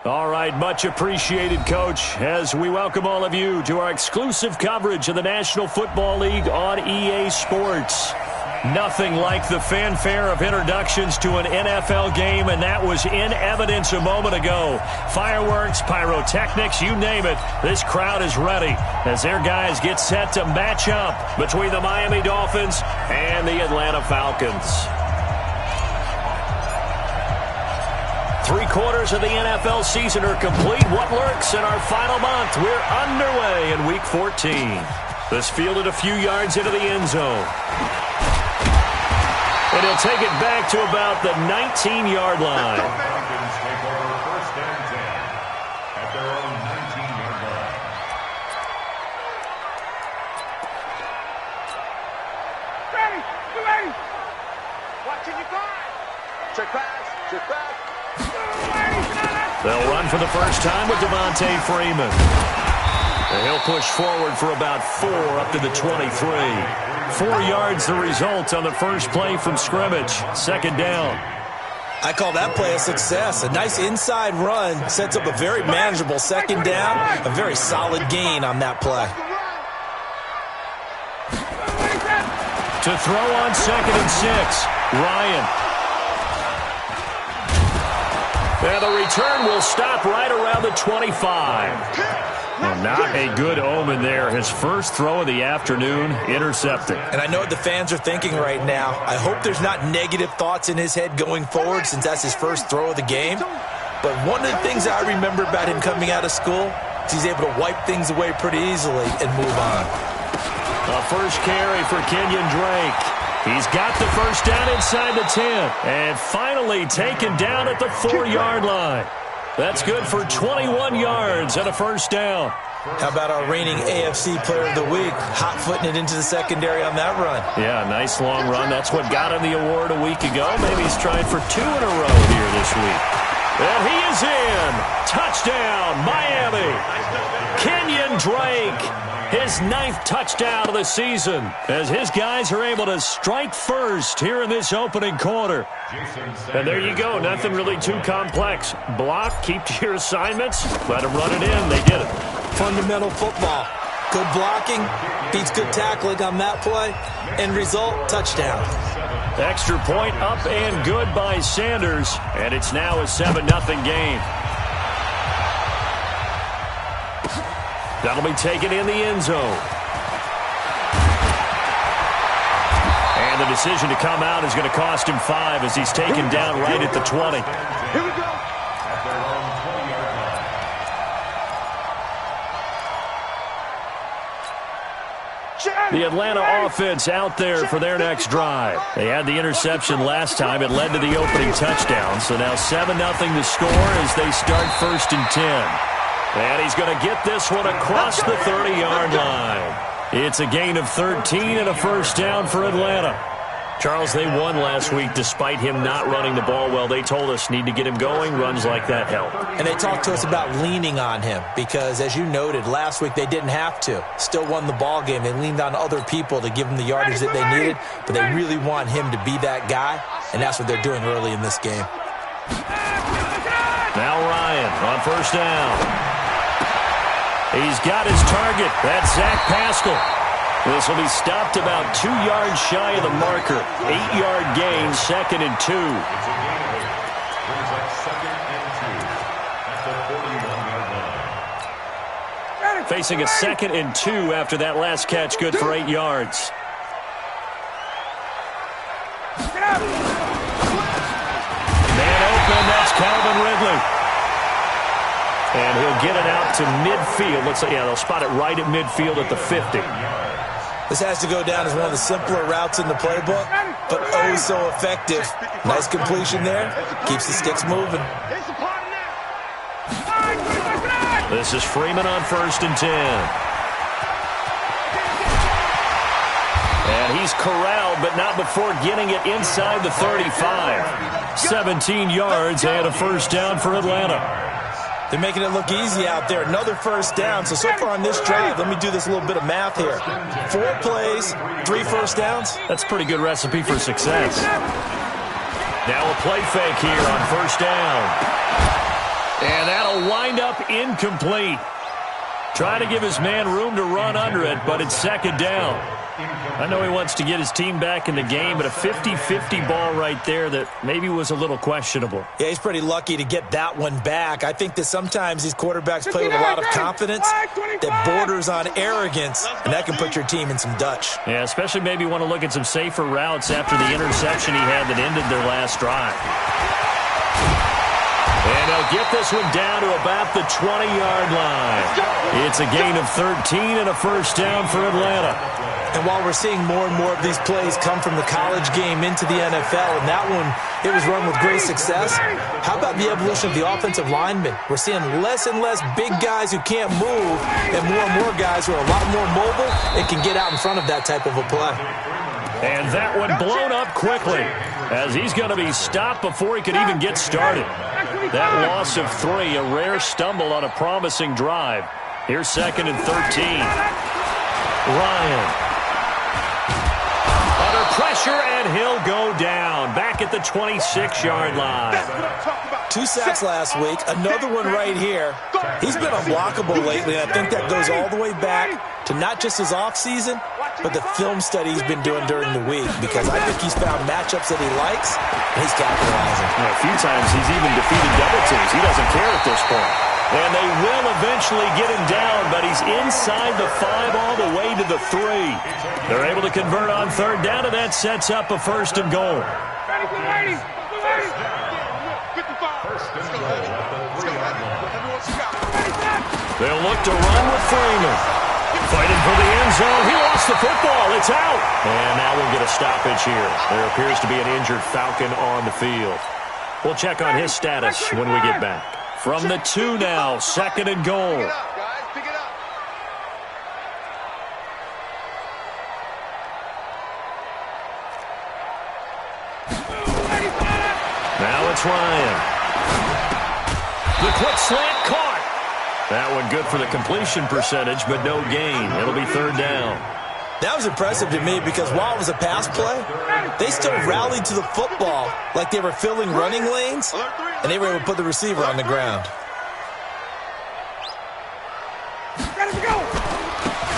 All right, much appreciated, Coach, as we welcome all of you to our exclusive coverage of the National Football League on EA Sports. Nothing like the fanfare of introductions to an NFL game, and that was in evidence a moment ago. Fireworks, pyrotechnics, you name it, this crowd is ready as their guys get set to match up between the Miami Dolphins and the Atlanta Falcons. 3/4 of the NFL season are complete. What lurks in our final month? We're underway in Week 14. This fielded a few yards into the end zone. And he'll take it back to about the 19-yard line. Falcons take over 1st and 10 at their own 19-yard line. Ready, you ready? Watching your guard. Check pass, check back. They'll run for the first time with Devontae Freeman. And he'll push forward for about 4 up to the 23. 4 yards the result on the first play from scrimmage. 2nd down. I call that play a success. A nice inside run sets up a very manageable 2nd down. A very solid gain on that play. To throw on 2nd and 6, Ryan. And the return will stop right around the 25. Well, not a good omen there. His first throw of the afternoon intercepted. And I know what the fans are thinking right now. I hope there's not negative thoughts in his head going forward since that's his first throw of the game. But one of the things I remember about him coming out of school is he's able to wipe things away pretty easily and move on. A first carry for Kenyon Drake. He's got the first down inside the 10. And finally taken down at the 4-yard line. That's good for 21 yards and a first down. How about our reigning AFC Player of the Week, hot-footing it into the secondary on that run? Yeah, nice long run. That's what got him the award a week ago. Maybe he's trying for 2 in a row here this week. And he is in. Touchdown, Miami. Kenyon Drake, his 9th touchdown of the season, as his guys are able to strike first here in this opening quarter. And there you go. Nothing really too complex. Block, keep to your assignments, let them run it in. They did it. Fundamental football. Good blocking, beats good tackling on that play. End result, touchdown. Extra point up and good by Sanders. And it's now a 7-0 game. That'll be taken in the end zone. And the decision to come out is going to cost him 5 as he's taken down right at the 20. Here we go. The Atlanta offense out there for their next drive. They had the interception last time. It led to the opening touchdown. So now 7-0 the score as they start 1st and 10. And he's going to get this one across the 30-yard line. It's a gain of 13 and a first down for Atlanta. Charles, they won last week despite him not running the ball well. They told us need to get him going. Runs like that help. And they talked to us about leaning on him because, as you noted, last week they didn't have to. Still won the ball game. They leaned on other people to give them the yardage that they needed, but they really want him to be that guy, and that's what they're doing early in this game. Now Ryan on first down. He's got his target. That's Zach Pascal. This will be stopped about 2 yards shy of the marker. 8-yard gain, 2nd and 2. Brings up 2nd and 2 at the 41-yard line. Facing a 2nd and 2 after that last catch, good for 8 yards. Man open, that's Calvin Ridley. And he'll get it out to midfield. Looks like, yeah, they'll spot it right at midfield at the 50. This has to go down as one of the simpler routes in the playbook, but oh so effective. Nice completion there. Keeps the sticks moving. This is Freeman on 1st and 10. And he's corralled, but not before getting it inside the 35. 17 yards and a first down for Atlanta. They're making it look easy out there. Another first down. So far on this drive, let me do this little bit of math here. 4 plays, 3 first downs. That's a pretty good recipe for success. Now a play fake here on first down. And that'll wind up incomplete. Trying to give his man room to run under it, but it's second down. I know he wants to get his team back in the game, but a 50-50 ball right there that maybe was a little questionable. Yeah, he's pretty lucky to get that one back. I think that sometimes these quarterbacks play with a lot of confidence that borders on arrogance, and that can put your team in some Dutch. Yeah, especially maybe want to look at some safer routes after the interception he had that ended their last drive. And they'll get this one down to about the 20-yard line. It's a gain of 13 and a first down for Atlanta. And while we're seeing more and more of these plays come from the college game into the NFL, and that one, it was run with great success, how about the evolution of the offensive linemen? We're seeing less and less big guys who can't move and more guys who are a lot more mobile and can get out in front of that type of a play. And that one blown up quickly as he's going to be stopped before he could even get started. That loss of 3, a rare stumble on a promising drive. Here's second and 13. Ryan. Under pressure, and he'll go down. Back at the 26-yard line. 2 sacks last week, another one right here. He's been unblockable lately, and I think that goes all the way back to not just his offseason, but the film study he's been doing during the week, because I think he's found matchups that he likes, and he's capitalizing. A few times he's even defeated double teams. He doesn't care at this point. And they will eventually get him down, but he's inside the 5 all the way to the 3. They're able to convert on third down, and that sets up a first and goal. They'll look to run with Freeman. Fighting for the end zone. He lost the football. It's out. And now we'll get a stoppage here. There appears to be an injured Falcon on the field. We'll check on his status when we get back. From the 2 now, second and goal. Pick it up, guys. Pick it up. Now it's Ryan. The quick slant caught. That one good for the completion percentage, but no gain. It'll be third down. That was impressive to me because while it was a pass play, they still rallied to the football like they were filling running lanes, and they were able to put the receiver on the ground.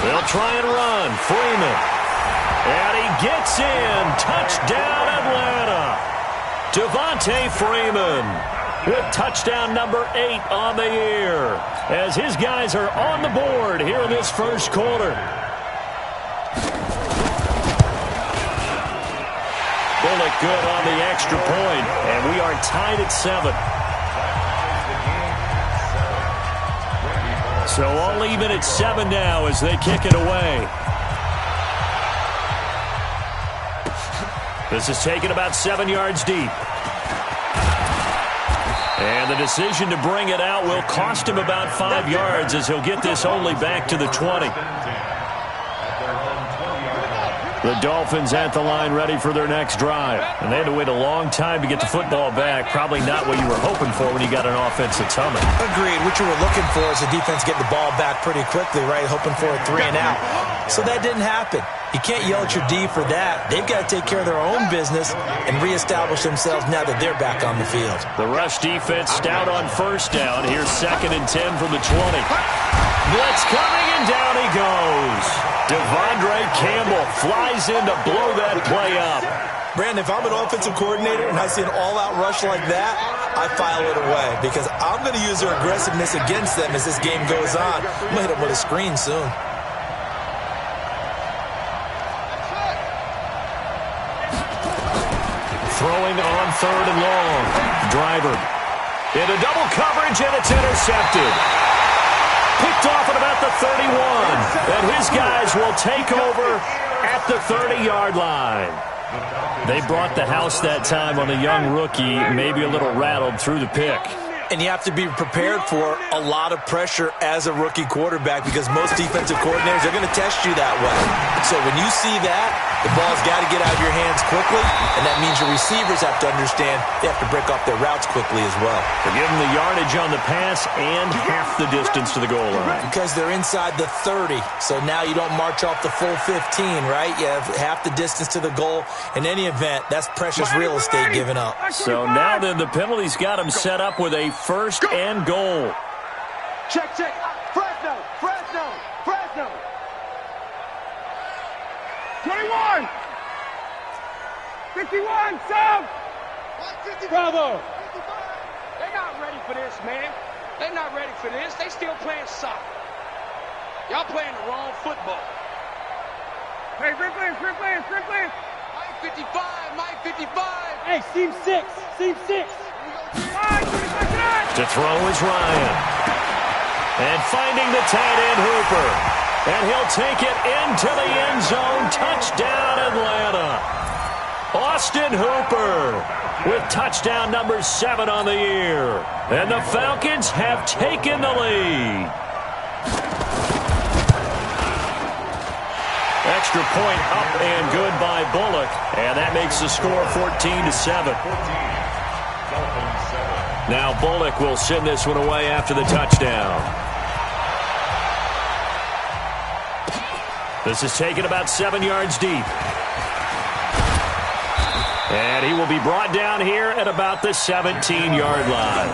They'll try and run. Freeman. And he gets in. Touchdown, Atlanta. Devontae Freeman with touchdown number 8 on the year as his guys are on the board here in this first quarter. Bullock good on the extra point, and we are tied at 7. So all even at 7 now as they kick it away. This is taken about 7 yards deep. And the decision to bring it out will cost him about 5 yards as he'll get this only back to the 20. The Dolphins at the line ready for their next drive. And they had to wait a long time to get the football back. Probably not what you were hoping for when you got an offense that's humming. Agreed. What you were looking for is the defense getting the ball back pretty quickly, right? Hoping for a 3 and out. So that didn't happen. You can't yell at your D for that. They've got to take care of their own business and reestablish themselves now that they're back on the field. The rush defense stout on first down. Here's second and 10 from the 20. Blitz coming, and down he goes. Devondre Campbell flies in to blow that play up. Brandon, if I'm an offensive coordinator and I see an all-out rush like that, I file it away because I'm going to use their aggressiveness against them as this game goes on. I'm going to hit them with a screen soon. Throwing on third and long. Driver into double coverage, and it's intercepted. Picked off at about the 31. And his guys will take over at the 30-yard line. They brought the house that time on a young rookie, maybe a little rattled through the pick. And you have to be prepared for a lot of pressure as a rookie quarterback because most defensive coordinators are going to test you that way. So when you see that, the ball's got to get out of your hands quickly, and that means your receivers have to understand they have to break off their routes quickly as well. They're giving the yardage on the pass and half the distance to the goal line. Because they're inside the 30, so now you don't march off the full 15, right? You have half the distance to the goal. In any event, that's precious real estate given up. So now then the penalty's got him set up with a first and goal. Check, check. Fresno, Fresno, Fresno. 21. 51, sub. Bravo. They're not ready for this, man. They're not ready for this. They still playing soccer. Y'all playing the wrong football. Hey, sprint plans, sprint plans, sprint plans. Mike 55, Mike 55. Hey, seam 6, seam 6. To throw is Ryan. And finding the tight end Hooper. And he'll take it into the end zone. Touchdown, Atlanta. Austin Hooper with touchdown number 7 on the year. And the Falcons have taken the lead. Extra point up and good by Bullock. And that makes the score 14-7. Now Bullock will send this one away after the touchdown. This is taken about 7 yards deep. And he will be brought down here at about the 17-yard line.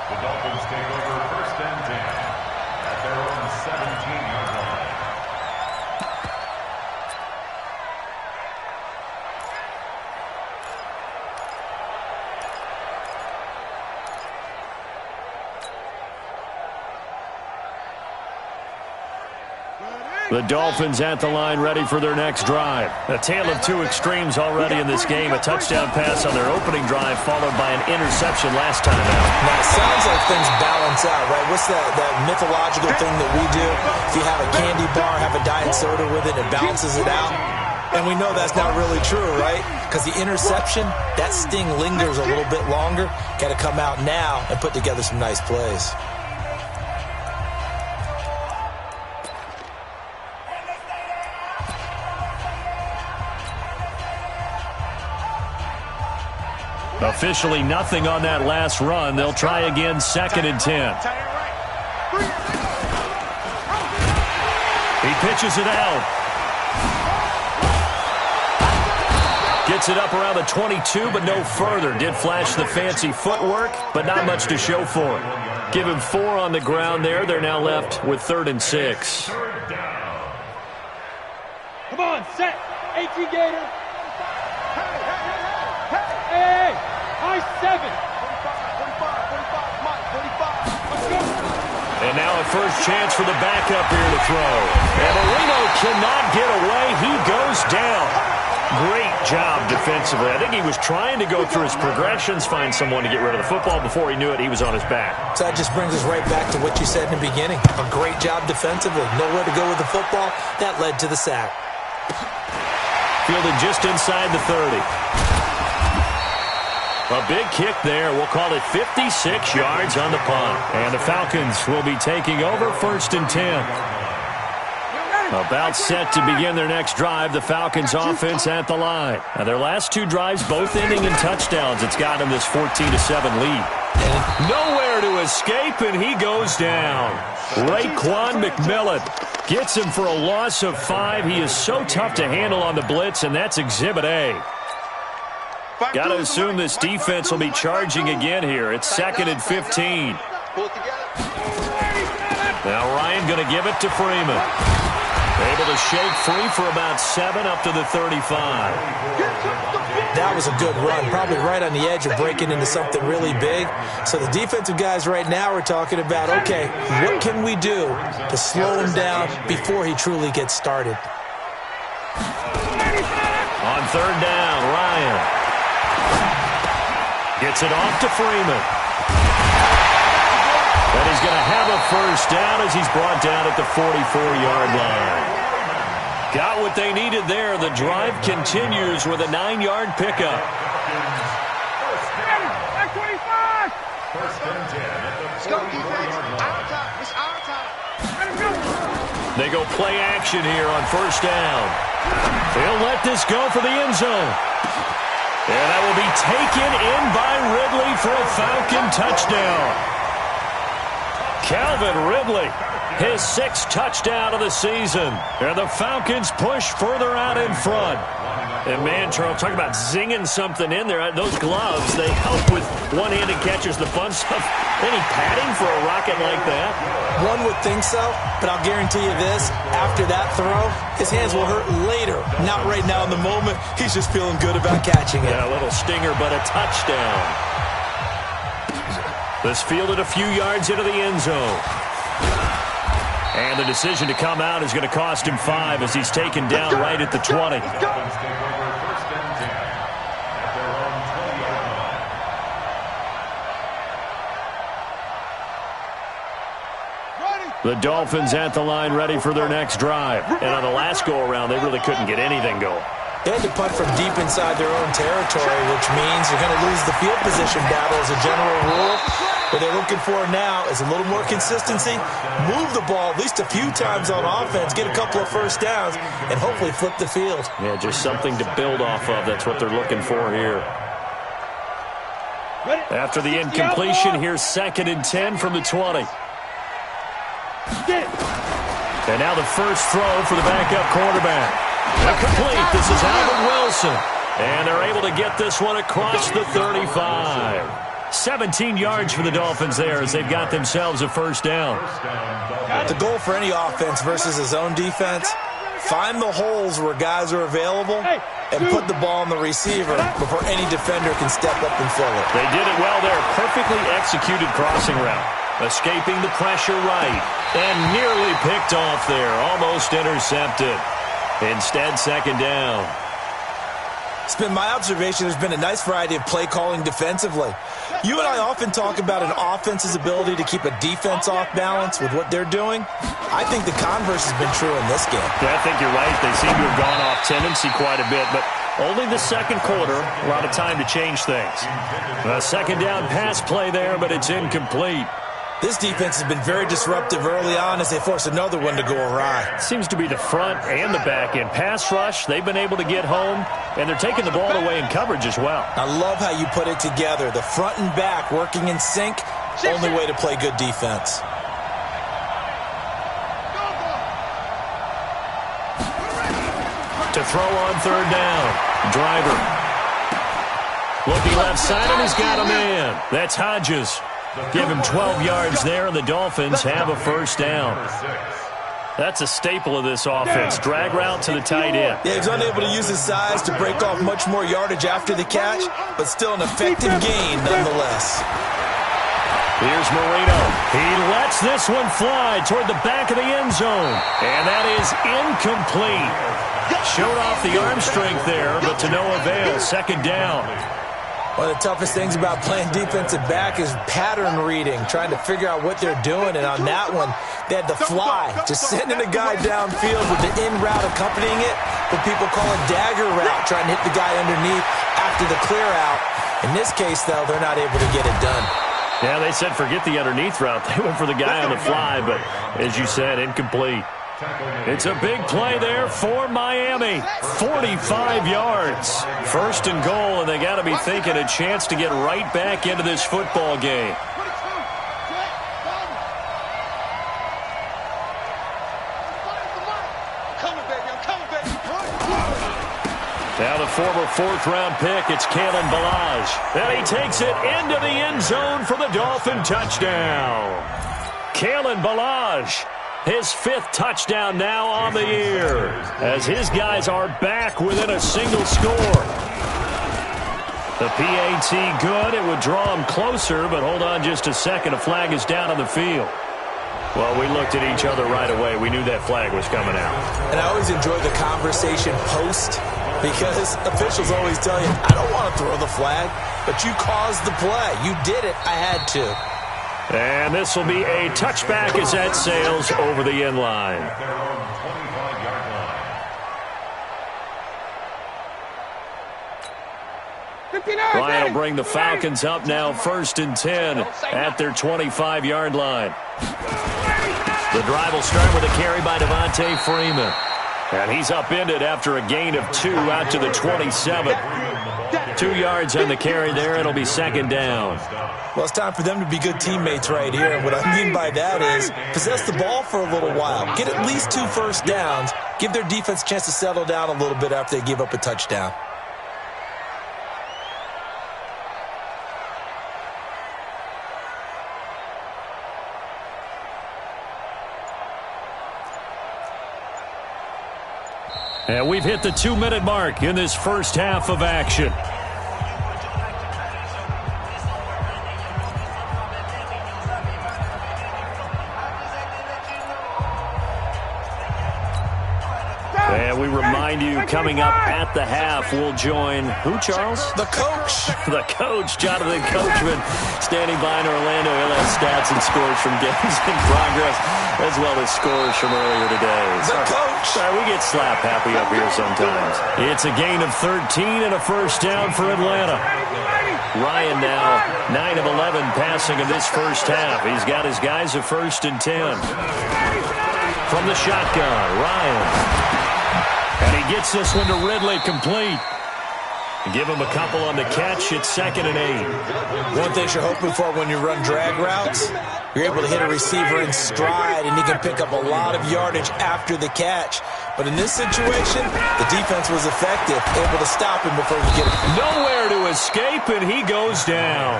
The Dolphins take over first and 10 at their own 17-yard line. The Dolphins at the line ready for their next drive. A tale of two extremes already in this game. A touchdown pass on their opening drive followed by an interception last time out. Now, it sounds like things balance out, right? What's that mythological thing that we do? If you have a candy bar, have a diet soda with it, it balances it out. And we know that's not really true, right? Because the interception, that sting lingers a little bit longer. Got to come out now and put together some nice plays. Officially nothing on that last run. They'll try again, 2nd and 10. He pitches it out. Gets it up around the 22, but no further. Did flash the fancy footwork, but not much to show for it. Give him 4 on the ground there. They're now left with 3rd and 6. Come on, set. 18 Gator. Hey, high 7. 45, 45, Mike, 45. Let's go. And now a first chance for the backup here to throw. And Marino cannot get away. He goes down. Great job defensively. I think he was trying to go through his progressions, find someone to get rid of the football. Before he knew it, he was on his back. So that just brings us right back to what you said in the beginning. A great job defensively. Nowhere to go with the football. That led to the sack. Fielded just inside the 30. A big kick there. We'll call it 56 yards on the punt. And the Falcons will be taking over 1st and 10. About set to begin their next drive. The Falcons offense at the line. Now their last 2 drives both ending in touchdowns. It's got them this 14-7 lead. Nowhere to escape, and he goes down. Raekwon McMillan gets him for a loss of 5. He is so tough to handle on the blitz, and that's Exhibit A. Got to assume this defense will be charging again here. It's 2nd and 15. Now Ryan going to give it to Freeman. Able to shake free for about 7 up to the 35. That was a good run, probably right on the edge of breaking into something really big. So the defensive guys right now are talking about, okay, what can we do to slow him down before he truly gets started? On 3rd down, Ryan gets it off to Freeman. And he's going to have a first down as he's brought down at the 44-yard line. Got what they needed there. The drive continues with a 9-yard pickup. Let's go, defense. Our time. It's our time. They go play action here on 1st down. They'll let this go for the end zone. And that will be taken in by Ridley for a Falcon touchdown. Calvin Ridley, his 6th touchdown of the season. And the Falcons push further out in front. And man, Charles, talk about zinging something in there. Those gloves, they help with one-handed catches, the fun stuff. Any padding for a rocket like that? One would think so, but I'll guarantee you this. After that throw, his hands will hurt later. Not right now in the moment. He's just feeling good about catching it. Yeah, a little stinger, but a touchdown. This fielded a few yards into the end zone. And the decision to come out is going to cost him 5 as he's taken down right at the 20. The Dolphins at the line ready for their next drive. And on the last go-around, they really couldn't get anything going. They had to punt from deep inside their own territory, which means you're going to lose the field position battle as a general rule. What they're looking for now is a little more consistency, move the ball at least a few times on offense, get a couple of first downs, and hopefully flip the field. Yeah, just something to build off of. That's what they're looking for here. After the incompletion, here's 2nd and 10 from the 20. And now the first throw for the backup quarterback. Complete. This is Alvin Wilson. And they're able to get this one across the 35. 17 yards for the Dolphins there as they've got themselves a first down. The goal for any offense versus his own defense, find the holes where guys are available and put the ball on the receiver before any defender can step up and fill it. They did it well there. Perfectly executed crossing route. Escaping the pressure right. And nearly picked off there. Almost intercepted. Instead, 2nd down. It's been my observation there's been a nice variety of play calling defensively. You and I often talk about an offense's ability to keep a defense off balance with what they're doing. I think the converse has been true in this game. Yeah, I think you're right. They seem to have gone off tendency quite a bit, but only the second quarter, a lot of time to change things. A 2nd down pass play there, but it's incomplete. This defense has been very disruptive early on as they force another one to go awry. Seems to be the front and the back end. Pass rush, they've been able to get home, and they're taking the ball away in coverage as well. I love how you put it together. The front and back working in sync, only way to play good defense. To throw on 3rd down. Driver. Looking left side, and he's got a man. That's Hodges. Give him 12 yards there, and the Dolphins have a first down. That's a staple of this offense. Drag route to the tight end. Yeah, he's unable to use his size to break off much more yardage after the catch, but still an effective gain nonetheless. Here's Marino. He lets this one fly toward the back of the end zone. And that is incomplete. Showed off the arm strength there, but to no avail. 2nd down. One of the toughest things about playing defensive back is pattern reading, trying to figure out what they're doing. And on that one, they had the fly, just sending a guy downfield with the in route accompanying it, what people call a dagger route, trying to hit the guy underneath after the clear out. In this case, though, they're not able to get it done. Yeah, they said forget the underneath route. They went for the guy on the fly, but as you said, incomplete. It's a big play there for Miami. 45 yards. 1st and goal, and they got to be thinking a chance to get right back into this football game. Now the former 4th-round pick, it's Kalen Ballage. And he takes it into the end zone for the Dolphin touchdown. Kalen Ballage. His 5th touchdown now on the year as his guys are back within a single score. The PAT good. It would draw him closer, but hold on just a second. A flag is down on the field. Well, we looked at each other right away. We knew that flag was coming out. And I always enjoy the conversation post because officials always tell you, I don't want to throw the flag, but you caused the play. You did it. I had to. And this will be a touchback as that sails over the end line. Ryan will bring the Falcons up now 1st and 10 at their 25-yard line. The drive will start with a carry by Devontae Freeman. And he's upended after a gain of 2 out to the 27. 2 yards on the carry there. It'll be 2nd down. Well, it's time for them to be good teammates right here. And what I mean by that is possess the ball for a little while. Get at least 2 first downs. give their defense a chance to settle down a little bit after they give up a touchdown. And we've hit the 2-minute mark in this first half of action. And we remind you, coming up at the half, we'll join who, Charles? The coach. The coach, Jonathan Coachman, standing by in Orlando. He'll have stats and scores from games in progress, as well as scores from earlier today. The coach. Sorry, we get slap happy up here sometimes. It's a gain of 13 and a first down for Atlanta. Ryan now 9 of 11 passing in this first half. He's got his guys a 1st and 10. From the shotgun, Ryan. And he gets this one to Ridley, complete. Give him a couple on the catch. It's 2nd and 8. One thing you're hoping for when you run drag routes, you're able to hit a receiver in stride, and he can pick up a lot of yardage after the catch. But in this situation, the defense was effective, able to stop him before he get him. Nowhere to escape, and he goes down.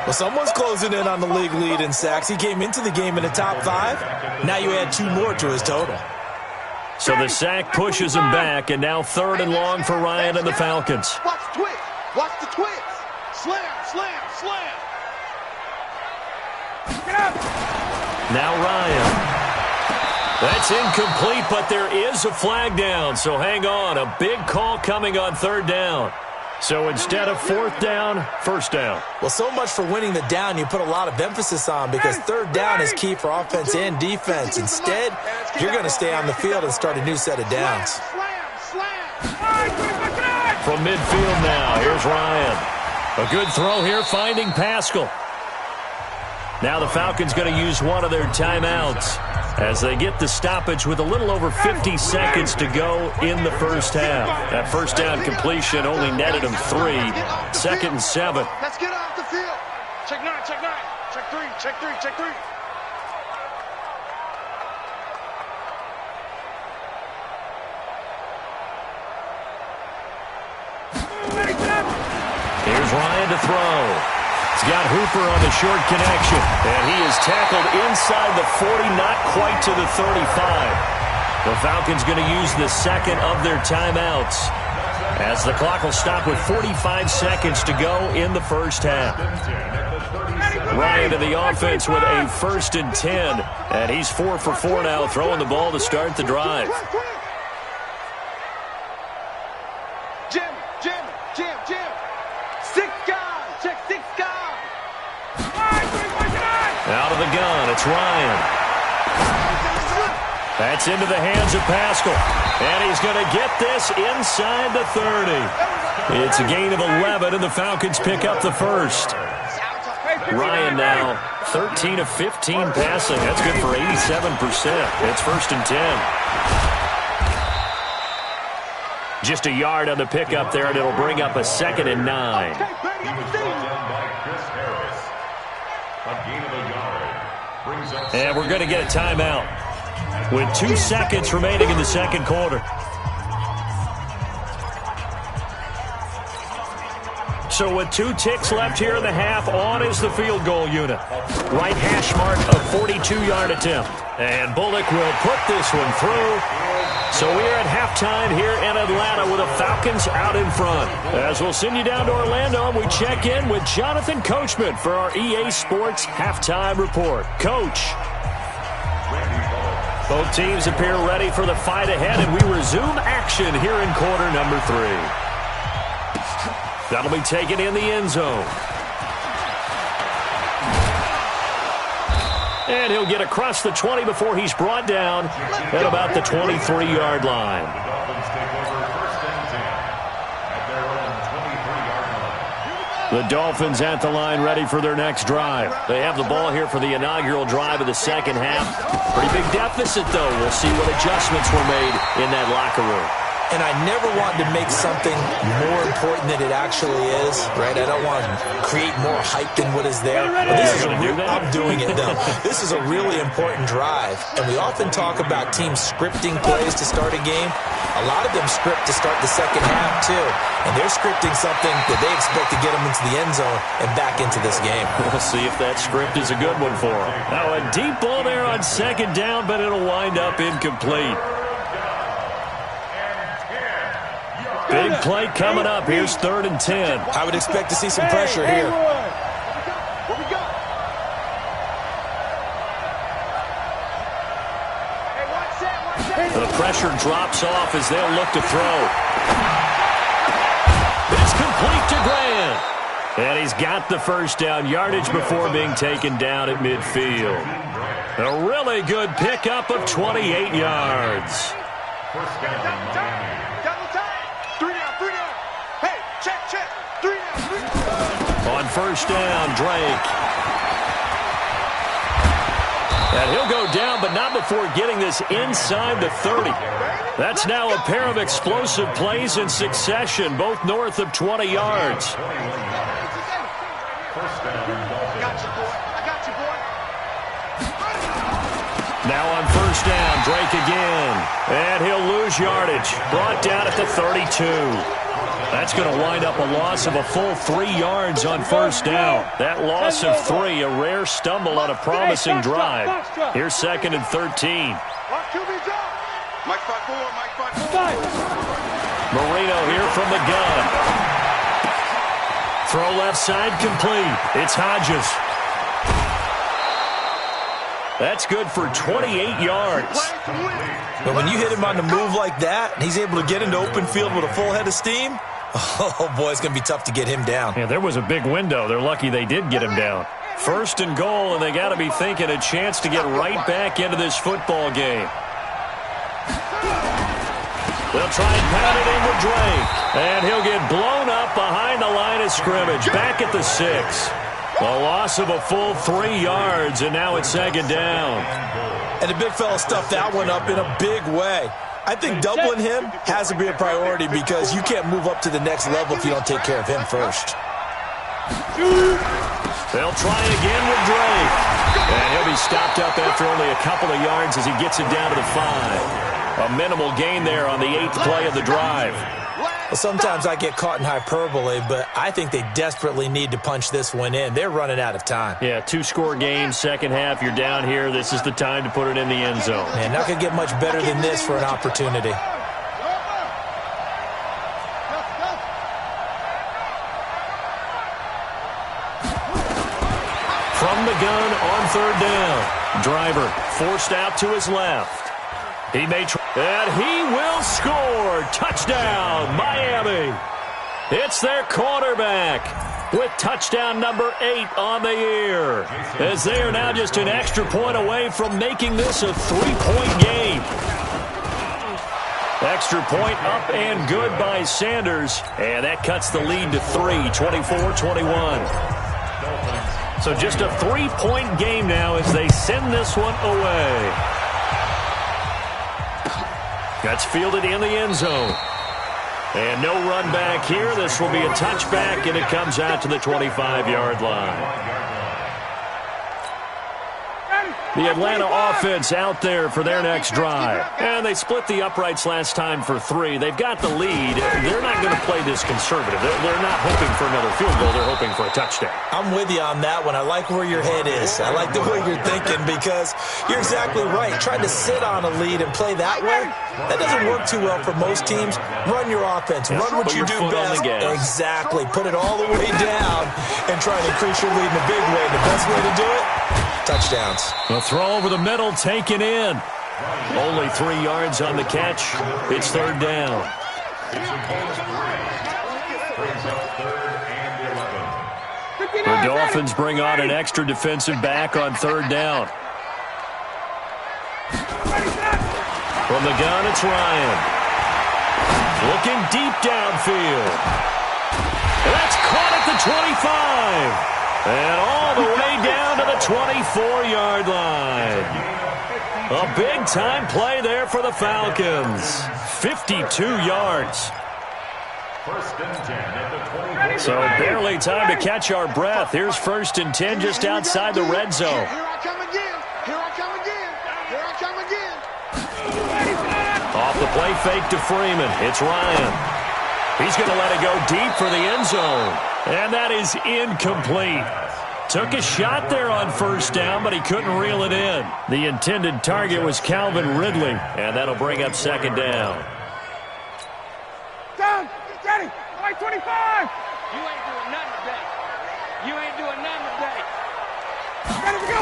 Well, someone's closing in on the league lead in sacks. He came into the game in the top 5. Now you add 2 more to his total. So the sack pushes him back, and now 3rd and long for Ryan and the Falcons. Watch the twist. Watch the twist. Slam, slam, slam. Get up. Now Ryan. That's incomplete, but there is a flag down, so hang on. A big call coming on 3rd down. So instead of 4th down, 1st down. Well, so much for winning the down you put a lot of emphasis on, because 3rd down is key for offense and defense. Instead, you're going to stay on the field and start a new set of downs. From midfield now, here's Ryan. A good throw here, finding Pascal. Now the Falcons going to use one of their timeouts as they get the stoppage with a little over 50 seconds to go in the first half. That first down completion only netted them 3. 2nd and 7. Let's get off the field. Check 9, check 9. Check 3, check 3, check 3. Here's Ryan to throw. He's got Hooper on the short connection, and he is tackled inside the 40, not quite to the 35. The Falcons going to use the 2nd of their timeouts, as the clock will stop with 45 seconds to go in the first half. Ryan to the offense with a 1st and 10, and he's 4 for 4 now, throwing the ball to start the drive. Jim, Jim, Jim, Jim. 6 guys. Check 6 guys. Out of the gun, it's Ryan. That's into the hands of Pascal. And he's going to get this inside the 30. It's a gain of 11, and the Falcons pick up the 1st. Ryan now 13 of 15 passing. That's good for 87%. It's 1st and 10. Just a yard on the pickup there, and it'll bring up a 2nd and 9. And we're going to get a timeout with 2 seconds remaining in the 2nd quarter. So with 2 ticks left here in the half, on is the field goal unit. Right hash mark, a 42-yard attempt. And Bullock will put this one through. So we're at halftime here in Atlanta with the Falcons out in front. As we'll send you down to Orlando, and we check in with Jonathan Coachman for our EA Sports Halftime Report. Coach. Both teams appear ready for the fight ahead, and we resume action here in quarter number 3. That'll be taken in the end zone. And he'll get across the 20 before he's brought down at about the 23-yard line. The Dolphins at the line, ready for their next drive. They have the ball here for the inaugural drive of the 2nd half. Pretty big deficit, though. We'll see what adjustments were made in that locker room. and I never want to make something more important than it actually is, right? I don't want to create more hype than what is there. But this is I'm doing it, though. This is a really important drive, and we often talk about teams scripting plays to start a game. A lot of them script to start the second half, too, and they're scripting something that they expect to get them into the end zone and back into this game. We'll see if that script is a good one for them. Now, a deep ball there on second down, but it'll wind up incomplete. Big play coming up. Here's 3rd and 10. I would expect to see some pressure here. The pressure drops off as they'll look to throw. It's complete to Grant. And he's got the first down yardage before being taken down at midfield. A really good pickup of 28 yards. First down. On first down, Drake. And he'll go down, but not before getting this inside the 30. That's now a pair of explosive plays in succession, both north of 20 yards. I got you, boy. Now on first down, Drake again. And he'll lose yardage. Brought down at the 32. That's going to wind up a loss of a full 3 yards on first down. That loss of 3, a rare stumble on a promising drive. Here's 2nd and 13. Mike 5-4. Marino here from the gun. Throw left side complete. It's Hodges. That's good for 28 yards. But when you hit him on the move like that, and he's able to get into open field with a full head of steam, oh, boy, it's going to be tough to get him down. Yeah, there was a big window. They're lucky they did get him down. 1st and goal, and they got to be thinking a chance to get right back into this football game. They'll try and pound it in with Drake. And he'll get blown up behind the line of scrimmage. Back at the 6. A loss of a full 3 yards, and now it's 2nd down. And the big fella stuffed that one up in a big way. I think doubling him has to be a priority because you can't move up to the next level if you don't take care of him first. They'll try it again with Drake. And he'll be stopped up after only a couple of yards as he gets it down to the 5. A minimal gain there on the 8th play of the drive. Well, sometimes I get caught in hyperbole, but I think they desperately need to punch this one in. They're running out of time. Yeah, 2-score game, second half, you're down here. This is the time to put it in the end zone. Man, not going to get much better than this for an opportunity. From the gun on 3rd down. Driver forced out to his left. He may try, and he will score. Touchdown, Miami. It's their quarterback with touchdown number 8 on the year, as they are now just an extra point away from making this a 3-point game. Extra point up and good by Sanders, and that cuts the lead to 3, 24-21. So just a 3-point game now as they send this one away. That's fielded in the end zone. And no run back here. This will be a touchback, and it comes out to the 25-yard line. The Atlanta offense out there for their next drive. And they split the uprights last time for 3. They've got the lead. They're not going to play this conservative. They're not hoping for another field goal. They're hoping for a touchdown. I'm with you on that one. I like where your head is. I like the way you're thinking because you're exactly right. Trying to sit on a lead and play that way, that doesn't work too well for most teams. Run your offense. Run what you do best. Exactly. Put it all the way down and try to increase your lead in a big way. The best way to do it? Touchdowns. A throw over the middle, taken in. Only 3 yards on the catch. It's 3rd down. The Dolphins bring on an extra defensive back on 3rd down. From the gun, it's Ryan. Looking deep downfield. That's caught at the 25. And all the way down to the 24-yard line. A big-time play there for the Falcons. 52 yards. First and 10 at the 20. So barely time to catch our breath. Here's first and 10 just outside the red zone. Here I come again. Here I come again. Here I come again. Off the play fake to Freeman. It's Ryan. He's going to let it go deep for the end zone. And that is incomplete. Took a shot there on first down, but he couldn't reel it in. The intended target was Calvin Ridley, and that'll bring up second down. Down. Get ready. Right 25. You ain't doing nothing today. You ain't doing nothing today. Ready to go.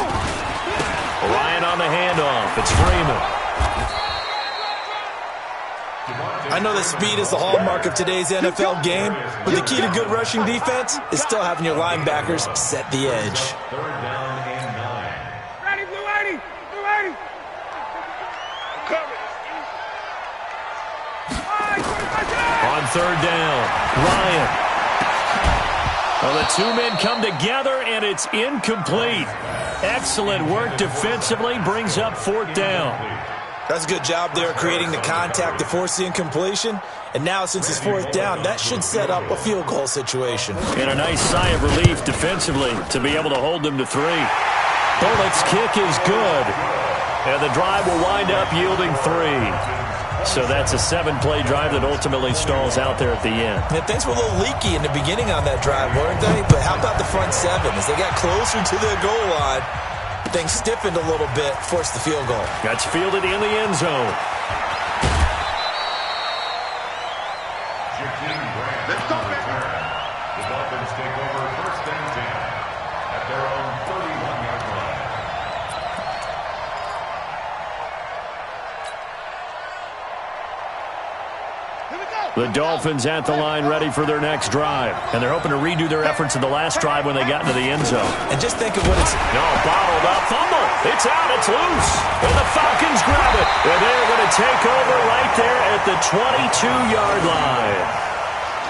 Ryan on the handoff. It's Freeman. I know that speed is the hallmark of today's NFL game, but the key to good rushing defense is still having your linebackers set the edge. Third down and 9. Ready, Blue 80. Blue 80. Cover. On third down, Ryan. Well, the two men come together, and it's incomplete. Excellent work defensively, brings up fourth down. That's a good job there creating the contact to force the incompletion. And now, since it's fourth down, that should set up a field goal situation. And a nice sigh of relief defensively to be able to hold them to 3. Bullock's kick is good. And the drive will wind up yielding 3. So that's a 7-play drive that ultimately stalls out there at the end. And things were a little leaky in the beginning on that drive, weren't they? But how about the front 7? As they got closer to the goal line, things stiffened a little bit, forced the field goal. That's fielded in the end zone. Let's go, man. The Dolphins take over first and 10 at their own 31-yard line. The Dolphins at the line ready for their next drive. And they're hoping to redo their efforts in the last drive when they got into the end zone. And just think of what it's... No, bottled up, fumble. It's out, it's loose. And the Falcons grab it. And they're going to take over right there at the 22-yard line.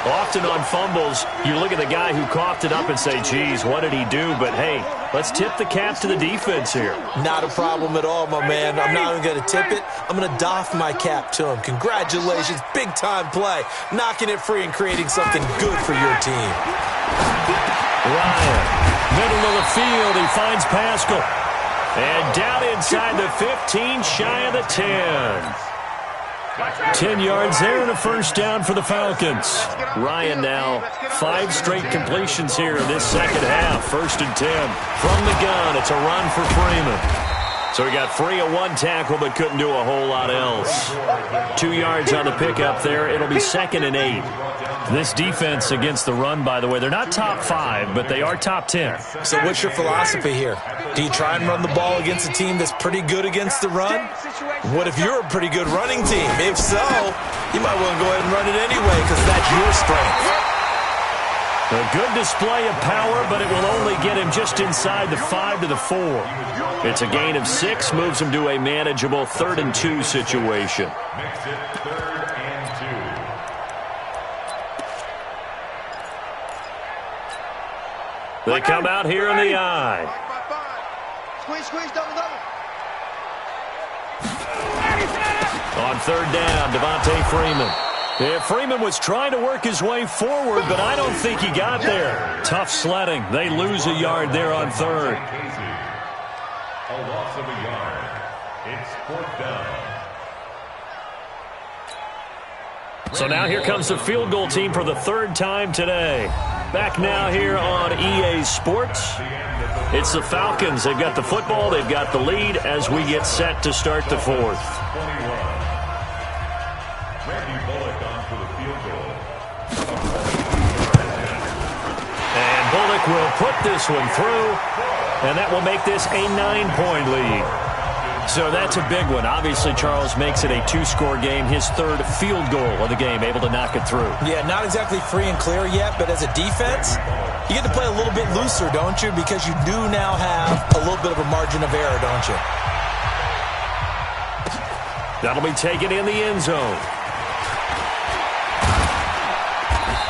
Often on fumbles, you look at the guy who coughed it up and say, geez, what did he do? But, hey, let's tip the cap to the defense here. Not a problem at all, my man. I'm not even going to tip it. I'm going to doff my cap to him. Congratulations. Big-time play. Knocking it free and creating something good for your team. Ryan, middle of the field. He finds Pascal. And down inside the 15, shy of the 10. 10 yards there and a first down for the Falcons. Ryan now 5 straight completions here in this second half. First and 10 from the gun. It's a run for Freeman. So he got free of 1 tackle but couldn't do a whole lot else. 2 yards on the pickup there. It'll be second and 8. This defense against the run, by the way, they're not top 5, but they are top 10. So what's your philosophy here? Do you try and run the ball against a team that's pretty good against the run? What if you're a pretty good running team? If so, you might want to go ahead and run it anyway because that's your strength. A good display of power, but it will only get him just inside the 5 to the 4. It's a gain of 6, moves him to a manageable 3rd and 2 situation. Makes it 3rd and 2. They come out here in the eye. Squeeze, double. On third down, Devontae Freeman. Yeah, Freeman was trying to work his way forward, but I don't think he got there. Tough sledding. They lose a yard there on third. A loss of a yard. It's 4th down. So now here comes the field goal team for the 3rd time today. Back now here on EA Sports. It's the Falcons. They've got the football. They've got the lead as we get set to start the 4th. 21. Randy Bullock on for the field goal. And Bullock will put this one through, and that will make this a 9-point lead. So that's a big one. Obviously, Charles makes it a 2-score game, his 3rd field goal of the game, able to knock it through. Yeah, not exactly free and clear yet, but as a defense, you get to play a little bit looser, don't you? Because you do now have a little bit of a margin of error, don't you? That'll be taken in the end zone.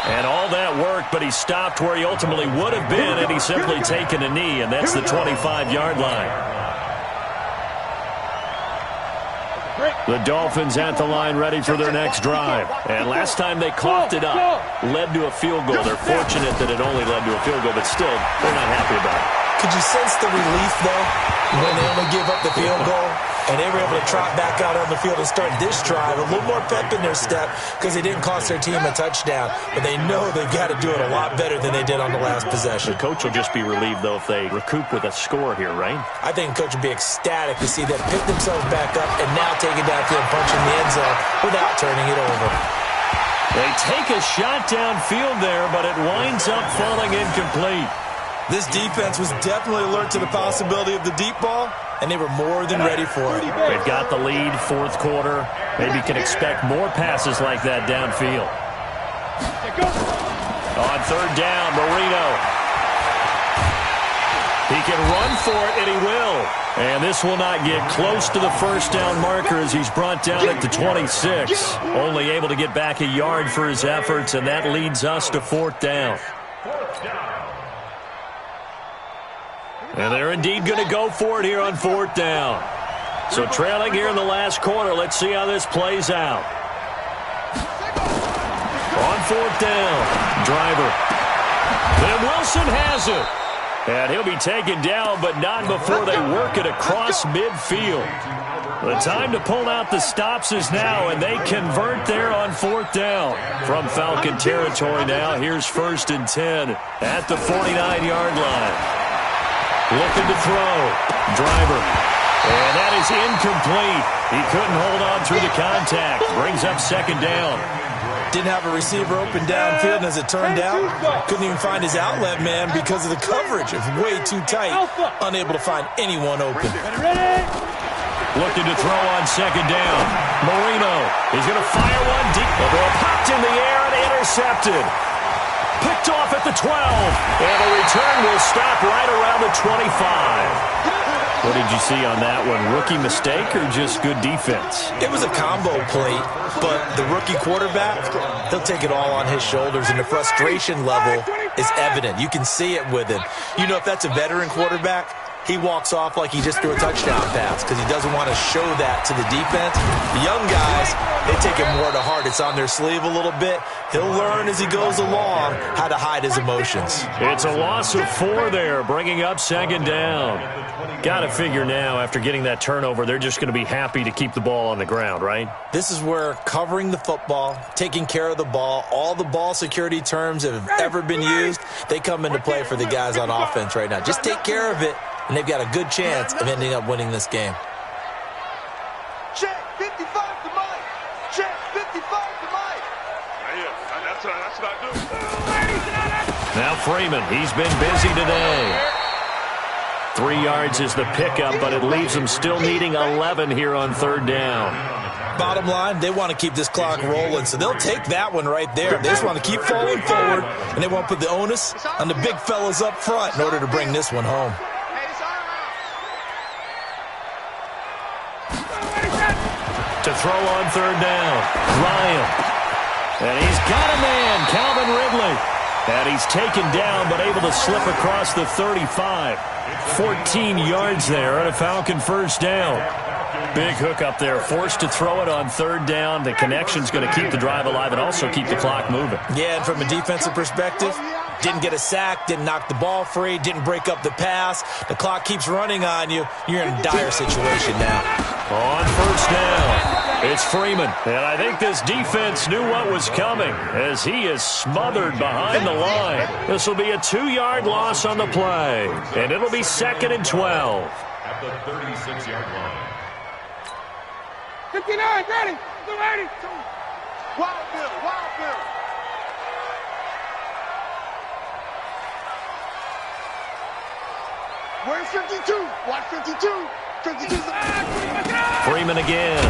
And all that work, but he stopped where he ultimately would have been, and he's simply taken a knee, and that's the 25-yard line. The Dolphins at the line ready for their next drive. And last time they coughed it up, led to a field goal. They're fortunate that it only led to a field goal, but still, they're not happy about it. Could you sense the relief, though, when they only gave up the field goal and they were able to trot back out on the field and start this drive? A little more pep in their step because they didn't cost their team a touchdown, but they know they've got to do it a lot better than they did on the last possession. The coach will just be relieved, though, if they recoup with a score here, right? I think the coach will be ecstatic to see them pick themselves back up and now take it downfield and punch in the end zone without turning it over. They take a shot downfield there, but it winds up falling incomplete. This defense was definitely alert to the possibility of the deep ball, and they were more than ready for it. They've got the lead, fourth quarter. Maybe can expect more passes like that downfield. On third down, Marino. He can run for it, and he will. And this will not get close to the first down marker as he's brought down at the 26. Only able to get back a yard for his efforts, and that leads us to fourth down. And they're indeed going to go for it here on fourth down. So trailing here in the last quarter, let's see how this plays out. On fourth down, Driver. Then Wilson has it. And he'll be taken down, but not before they work it across midfield. The time to pull out the stops is now, and they convert there on fourth down. From Falcon territory now, here's 1st and 10 at the 49-yard line. Looking to throw. Driver. And that is incomplete. He couldn't hold on through the contact. Brings up second down. Didn't have a receiver open downfield, and as it turned out, couldn't even find his outlet man because of the coverage. It was way too tight. Unable to find anyone open. Looking to throw on second down. Marino. He's going to fire one deep. The ball popped in the air and intercepted. Picked off at the 12, and the return will stop right around the 25. What did you see on that one? Rookie mistake or just good defense? It was a combo play, but the rookie quarterback, he'll take it all on his shoulders, and the frustration level is evident. You can see it with him. You know, if that's a veteran quarterback, he walks off like he just threw a touchdown pass because he doesn't want to show that to the defense. The young guys, they take it more to heart. It's on their sleeve a little bit. He'll learn as he goes along how to hide his emotions. It's a loss of 4 there, bringing up second down. Got to figure now, after getting that turnover, they're just going to be happy to keep the ball on the ground, right? This is where covering the football, taking care of the ball, all the ball security terms that have ever been used, they come into play for the guys on offense right now. Just take care of it, and they've got a good chance of ending up winning this game. Check 55 to Mike. Check 55 to Mike. That's what I do. Now Freeman, he's been busy today. 3 yards is the pickup, but it leaves them still needing 11 here on third down. Bottom line, they want to keep this clock rolling, so they'll take that one right there. They just want to keep falling forward, and they want to put the onus on the big fellas up front in order to bring this one home. To throw on third down, Ryan. And he's got a man, Calvin Ridley. And he's taken down, but able to slip across the 35. 14 yards there on a Falcon first down. Big hook up there, forced to throw it on third down. The connection's going to keep the drive alive and also keep the clock moving. Yeah, and from a defensive perspective, didn't get a sack, didn't knock the ball free, didn't break up the pass. The clock keeps running on you. You're in a dire situation now. On first down, it's Freeman. And I think this defense knew what was coming as he is smothered behind the line. This will be a 2-yard loss on the play. And it'll be 2nd and 12. At the 36-yard line. 59, ready. Wild Bill. Where's 52? Watch 52. 52. Freeman again.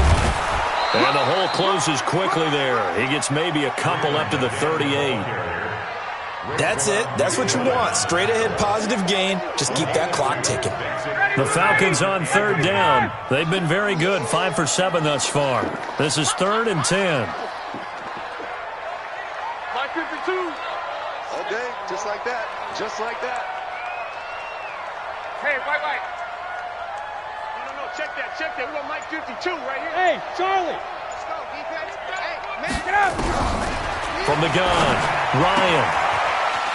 And the hole closes quickly there. He gets maybe a couple up to the 38. That's it. That's what you want. Straight ahead positive gain. Just keep that clock ticking. The Falcons on third down. They've been very good. 5 for 7 thus far. This is 3rd and 10. Watch 52. Okay, just like that. Just like that. Hey, white. No. check that. We got Mike 52 right here. Hey, Charlie. Let's go, defense. Hey, man, get up. From the gun, Ryan.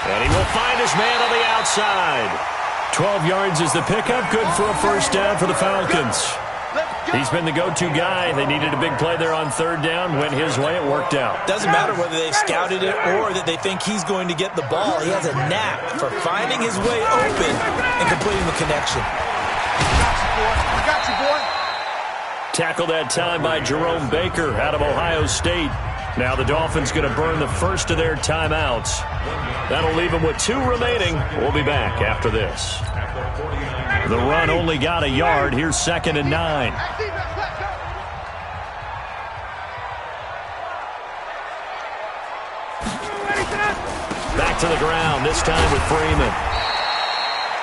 And he will find his man on the outside. 12 yards is the pickup. Good for a first down for the Falcons. He's been the go-to guy. They needed a big play there on third down. Went his way. It worked out. Doesn't matter whether they've scouted it or that they think he's going to get the ball. He has a knack for finding his way open and completing the connection. I got you, boy. Tackled that time by Jerome Baker out of Ohio State. Now the Dolphins going to burn the first of their timeouts. That'll leave them with 2 remaining. We'll be back after this. The run only got a yard. Here's 2nd and 9. Back to the ground, this time with Freeman.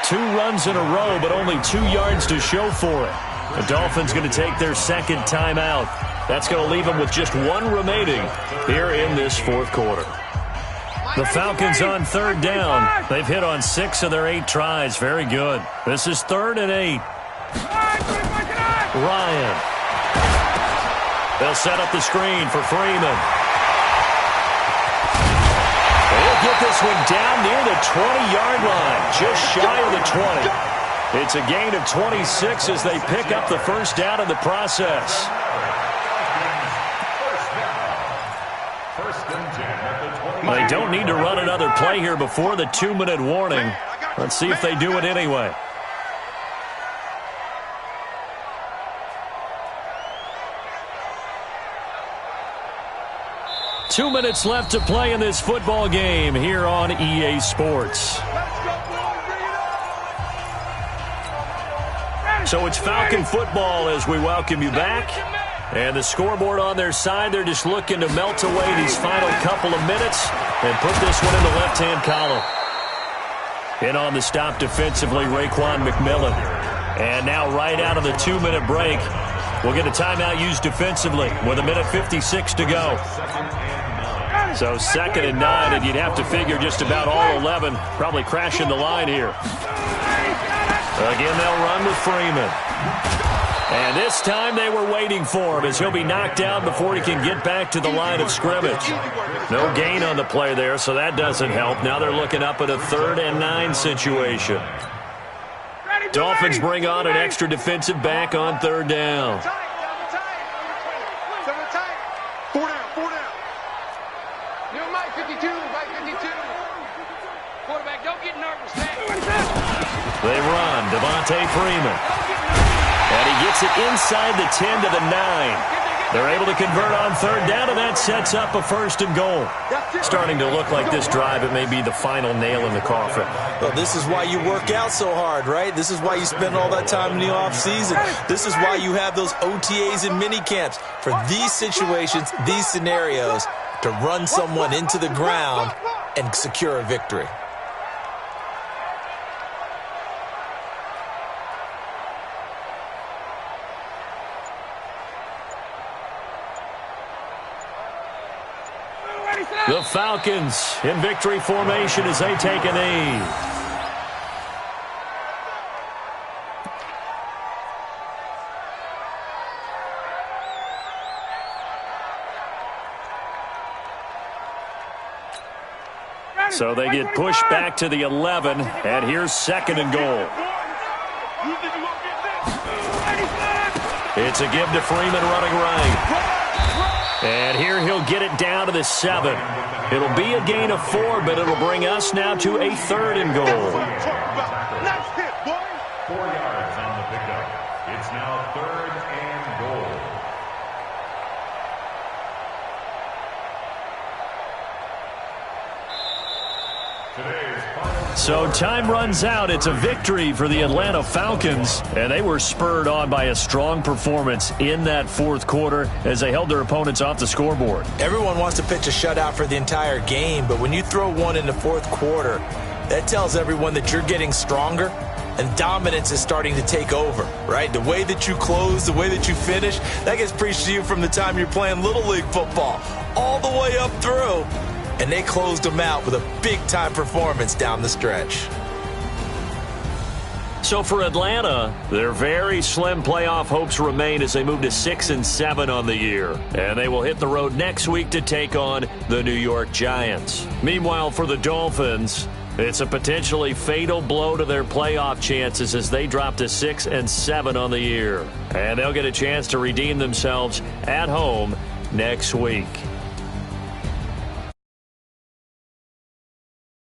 2 runs in a row, but only 2 yards to show for it. The Dolphins going to take their 2nd timeout. That's going to leave them with just 1 remaining here in this 4th quarter. The Falcons on third down. They've hit on 6 of their 8 tries. Very good. This is 3rd and 8. Ryan. They'll set up the screen for Freeman. They'll get this one down near the 20-yard line, just shy of the 20. It's a gain of 26 as they pick up the first down in the process. They don't need to run another play here before the 2-minute warning. Let's see if they do it anyway. Two minutes left to play in this football game here on EA Sports. So it's Falcon football as we welcome you back. And the scoreboard on their side, they're just looking to melt away these final couple of minutes and put this one in the left-hand column. In on the stop defensively, Raekwon McMillan. And now right out of the 2-minute break, we'll get a timeout used defensively with 1:56 to go. So 2nd and 9, and you'd have to figure just about all 11 probably crashing the line here. Again, they'll run with Freeman. And this time they were waiting for him as he'll be knocked down before he can get back to the line of scrimmage. No gain on the play there, so that doesn't help. Now they're looking up at a 3rd and 9 situation. Dolphins bring on an extra defensive back on 3rd down. 4 down. New Mike 52, Mike 52. Quarterback, don't get nervous, man. They run, Devontae Freeman. And he gets it inside the 10 to the 9. They're able to convert on 3rd down, and that sets up a 1st and goal. Starting to look like this drive, it may be the final nail in the coffin. Well, this is why you work out so hard, right? This is why you spend all that time in the offseason. This is why you have those OTAs and mini camps for these situations, these scenarios, to run someone into the ground and secure a victory. The Falcons in victory formation as they take a knee. So they get pushed back to the 11, and here's 2nd and goal. It's a give to Freeman running right. And here he'll get it down to the 7. It'll be a gain of 4, but it'll bring us now to a 3rd and goal. 4 yards on the pickup. It's now 3rd and goal. So time runs out. It's a victory for the Atlanta Falcons, and they were spurred on by a strong performance in that 4th quarter as they held their opponents off the scoreboard. Everyone wants to pitch a shutout for the entire game, but when you throw one in the 4th quarter, that tells everyone that you're getting stronger and dominance is starting to take over, right? The way that you close, the way that you finish, that gets preached to you from the time you're playing Little League football all the way up through. And they closed them out with a big-time performance down the stretch. So for Atlanta, their very slim playoff hopes remain as they move to 6-7 on the year. And they will hit the road next week to take on the New York Giants. Meanwhile, for the Dolphins, it's a potentially fatal blow to their playoff chances as they drop to 6-7 on the year. And they'll get a chance to redeem themselves at home next week.